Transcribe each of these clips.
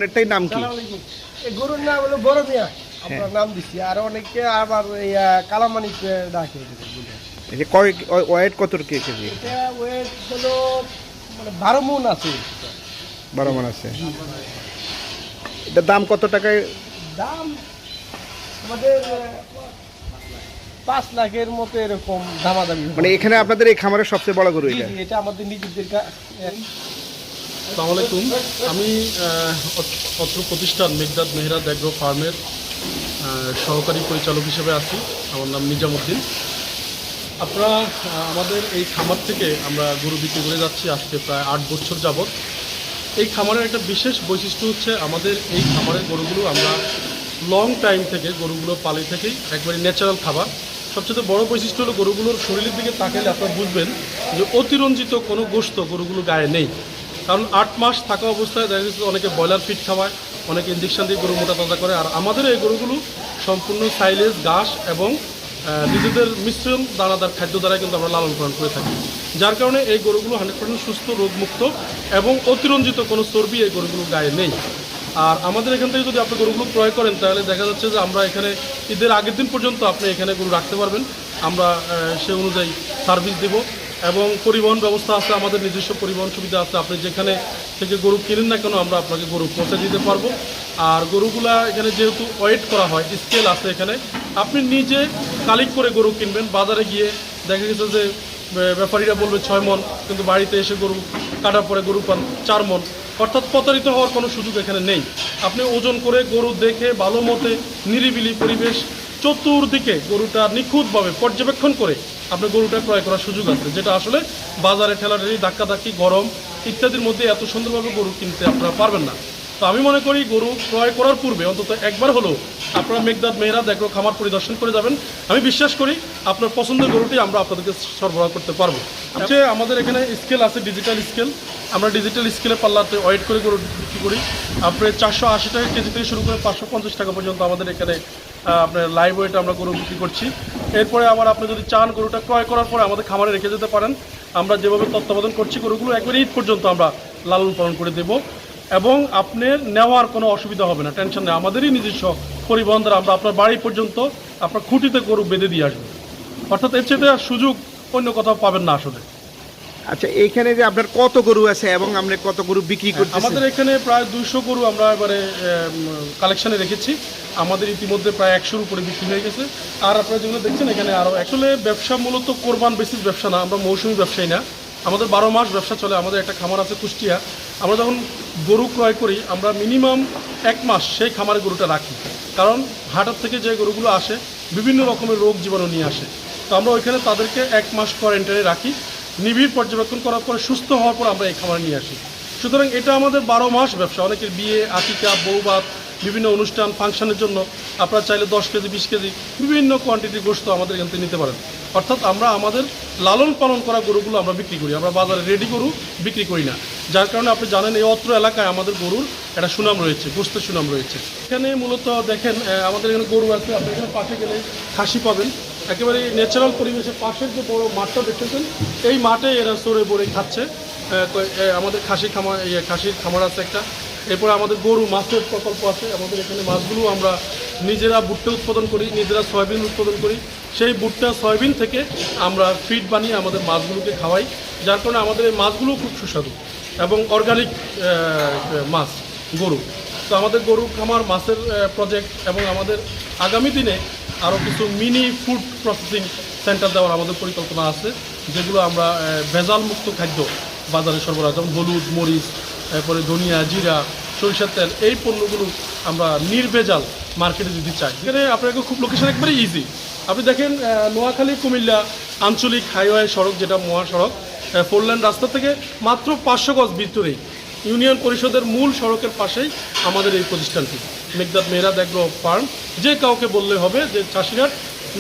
এটাই নাম কি? এই গরুর নাম হলো বড় মিয়া, আমরা নাম দিচ্ছি। আর অনেকে আবার কালামানিক ডাকে। এই যে কয় ওয়েট কত কেজি? এটা ওয়েট হলো মানে 12 মণ আছে। 12 মণ আছে। এটার দাম কত টাকায়? দাম আমাদের 5 লাখের মতো এরকম দামাদামি। মানে এখানে আপনাদের এই খামারের সবচেয়ে বড় গরু এটা? এটা আমাদের নিজেদের। আসসালামু আলাইকুম, আমি অত্র প্রতিষ্ঠান মেঘদাদ মেহরাদ অ্যাগ্রো ফার্মের সহকারী পরিচালক হিসেবে আছি। আমার নাম নিজামুদ্দিন। আপনারা আমাদের এই খামার থেকে আমরা গরু বিক্রি করে যাচ্ছি আজকে প্রায় 8 বছর যাবৎ। এই খামারের একটা বিশেষ বৈশিষ্ট্য হচ্ছে আমাদের এই খামারের গরুগুলো আমরা লং টাইম থেকে গরুগুলো পালি থেকেই একবারে ন্যাচারাল খাবার। সবচেয়ে বড় বৈশিষ্ট্য হলো গরুগুলোর শরীরের দিকে তাকালে আপনারা বুঝবেন যে অতিরঞ্জিত কোনো গোশত গরুগুলো গায়ে নেই। কারণ 8 মাস থাকা অবস্থায় দেখা যাচ্ছে অনেকে ব্রয়লার ফিড খাওয়ায়, অনেকে ইঞ্জেকশন দিয়ে গরু মোটা তাজা করে। আর আমাদের এই গরুগুলো সম্পূর্ণ সাইলেজ, ঘাস এবং নিজেদের মিশ্রণ দানাদার খাদ্য দ্বারা কিন্তু আমরা লালন পালন করে থাকি। যার কারণে এই গরুগুলো 100% সুস্থ, রোগমুক্ত এবং অতিরঞ্জিত কোনো চর্বি এই গরুগুলো গায়ে নেই। আর আমাদের এখান থেকে যদি আপনি গরুগুলো ক্রয় করেন তাহলে দেখা যাচ্ছে যে আমরা এখানে ঈদের আগের দিন পর্যন্ত আপনি এখানে গরু রাখতে পারবেন। আমরা সে অনুযায়ী সার্ভিস দেব এবং পরিবহন ব্যবস্থা আছে, আমাদের নিজস্ব পরিবহন সুবিধা আছে। আপনি যেখানে থেকে গরু কিনেন না কেন আমরা আপনাকে গরু পৌঁছে দিতে পারবো। আর গরুগুলা এখানে যেহেতু ওয়েট করা হয়, স্কেল আছে এখানে, আপনি নিজে কালেক্ট করে গরু কিনবেন। বাজারে গিয়ে দেখা গেছে যে ব্যাপারীরা বলবে 6 মণ, কিন্তু বাড়িতে এসে গরু কাটার পরে গরু পান 4 মণ। অর্থাৎ প্রতারিত হওয়ার কোনো সুযোগ এখানে নেই। আপনি ওজন করে গরু দেখে ভালো মতে নিরিবিলি পরিবেশ চতুর্দিকে গরুটা নিখুঁতভাবে পর্যবেক্ষণ করে আপনি গরুটা ক্রয় করার সুযোগ আছে, যেটা আসলে বাজারে ঠেলাঠেলি, ধাক্কাধাক্কি, গরম ইত্যাদির মধ্যে এত সুন্দরভাবে গরু কিনতে আপনারা পারবেন না। তো আমি মনে করি গরু ক্রয় করার পূর্বে অন্তত একবার হলেও আপনারা মেঘদাদ মেহরাদ অ্যাগ্রো খামার পরিদর্শন করে যাবেন। আমি বিশ্বাস করি আপনার পছন্দের গরুটি আমরা আপনাদেরকে সরবরাহ করতে পারবো। যে আমাদের এখানে স্কেল আছে, ডিজিটাল স্কেল। আমরা ডিজিটাল স্কেলে পাল্লাতে ওয়েট করে গরু বিক্রি করি। আপনার 480 টাকা কেজি থেকে শুরু করে 550 টাকা পর্যন্ত আমাদের এখানে আপনার লাইভ ওয়েটে আমরা গরু বিক্রি করছি। এরপরে আবার আপনি যদি চান গরুটা ক্রয় করার পরে আমাদের খামারে রেখে যেতে পারেন। আমরা যেভাবে তত্ত্বাবধান করছি গরুগুলো একবারে ঈদ পর্যন্ত আমরা লালন পালন করে দেব এবং আপনার নেওয়ার কোনো অসুবিধা হবে না, টেনশন নেই। আমাদেরই নিজস্ব পরিবহন দ্বারা আমরা আপনার বাড়ি পর্যন্ত আপনার খুঁটিতে গরু বেঁধে দিয়ে আসবো। অর্থাৎ এর চেয়ে সুযোগ অন্য কোথাও পাবেন না আসলে। আচ্ছা, এইখানে যে আপনার কত গরু আছে এবং আপনি কত গরু বিক্রি করতেছেন? আমাদের এখানে প্রায় 200 গরু আমরা এবারে কালেকশনে রেখেছি। আমাদের ইতিমধ্যে প্রায় 100-র উপরে বিক্রি হয়ে গেছে। আর আপনারা যেগুলো দেখছেন এখানে আরও, আসলে ব্যবসা মূলত কোরবান বেসিস ব্যবসা না, আমরা মৌসুমি ব্যবসায়ী না। আমাদের 12 মাস ব্যবসা চলে। আমাদের একটা খামার আছে কুষ্টিয়া। আমরা যখন গরু ক্রয় করি আমরা মিনিমাম 1 মাস সেই খামারে গরুটা রাখি, কারণ হাটের থেকে যে গরুগুলো আসে বিভিন্ন রকমের রোগ জীবাণু নিয়ে আসে। তো আমরা ওইখানে তাদেরকে 1 মাস কোয়ারেন্টাইনে রাখি। নিবিড় পর্যবেক্ষণ করার পরে সুস্থ হওয়ার পর আমরা এই খামারে নিয়ে আসি। সুতরাং এটা আমাদের 12 মাস ব্যবসা। অনেকের বিয়ে, আকিকা, বৌভাত, বিভিন্ন অনুষ্ঠান ফাংশনের জন্য আপনারা চাইলে 10 কেজি 20 কেজি বিভিন্ন কোয়ান্টিটির গোশত আমাদের এখান থেকে নিতে পারেন। অর্থাৎ আমরা আমাদের লালন পালন করা গরুগুলো আমরা বিক্রি করি, আমরা বাজারে রেডি গরু বিক্রি করি না। যার কারণে আপনি জানেন এই অত্র এলাকায় আমাদের গরুর একটা সুনাম রয়েছে, গোশতের সুনাম রয়েছে। এখানে মূলত দেখেন আমাদের এখানে গরু আছে। আপনি এখানে পাশে গেলে খাসি পাবেন, একেবারে ন্যাচারাল পরিবেশে। পাশের যে বড় মাঠটা দেখতেছেন এই মাঠে এরা চড়ে বড়ে খাচ্ছে। আমাদের খাসির খামার আছে একটা। এরপরে আমাদের গরু মাছের প্রকল্প আছে। আমাদের এখানে মাছগুলো আমরা নিজেরা ভুট্টা উৎপাদন করি, নিজেরা সয়াবিন উৎপাদন করি। সেই ভুট্টা সয়াবিন থেকে আমরা ফিড বানিয়ে আমাদের মাছগুলোকে খাওয়াই। যার কারণে আমাদের এই মাছগুলো খুব সুস্বাদু এবং অর্গানিক মাছ গরু। তো আমাদের গরু খামার, মাছের প্রজেক্ট এবং আমাদের আগামী দিনে আরও কিছু মিনি ফুড প্রসেসিং সেন্টার দেওয়ার আমাদের পরিকল্পনা আছে, যেগুলো আমরা ভেজাল মুক্ত খাদ্য বাজারে সরবরাহ, যেমন হলুদ, মরিচ, তারপরে ধনিয়া, জিরা, সরিষার তেল, এই পণ্যগুলো আমরা নির্ভেজাল মার্কেটে যদি চাই। এখানে আপনাকে খুব লোকেশন একবারে ইজি। আপনি দেখেন নোয়াখালী কুমিল্লা আঞ্চলিক হাইওয়ে সড়ক, যেটা মহাসড়ক 4 লেন রাস্তা থেকে মাত্র 500 গজ ভিতরেই ইউনিয়ন পরিষদের মূল সড়কের পাশেই আমাদের এই প্রতিষ্ঠানটি মেঘদাদ মেহরাদ অ্যাগ্রো ফার্ম। যে কাউকে বললে হবে যে চাষিঘাট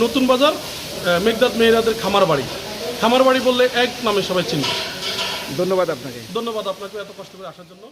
নতুন বাজার মেঘদাদ মেহরাদের খামার বাড়ি বললে এক নামে সবাই চিনবে। ধন্যবাদ আপনাকে। ধন্যবাদ আপনাকে এত কষ্ট করে আসার জন্য।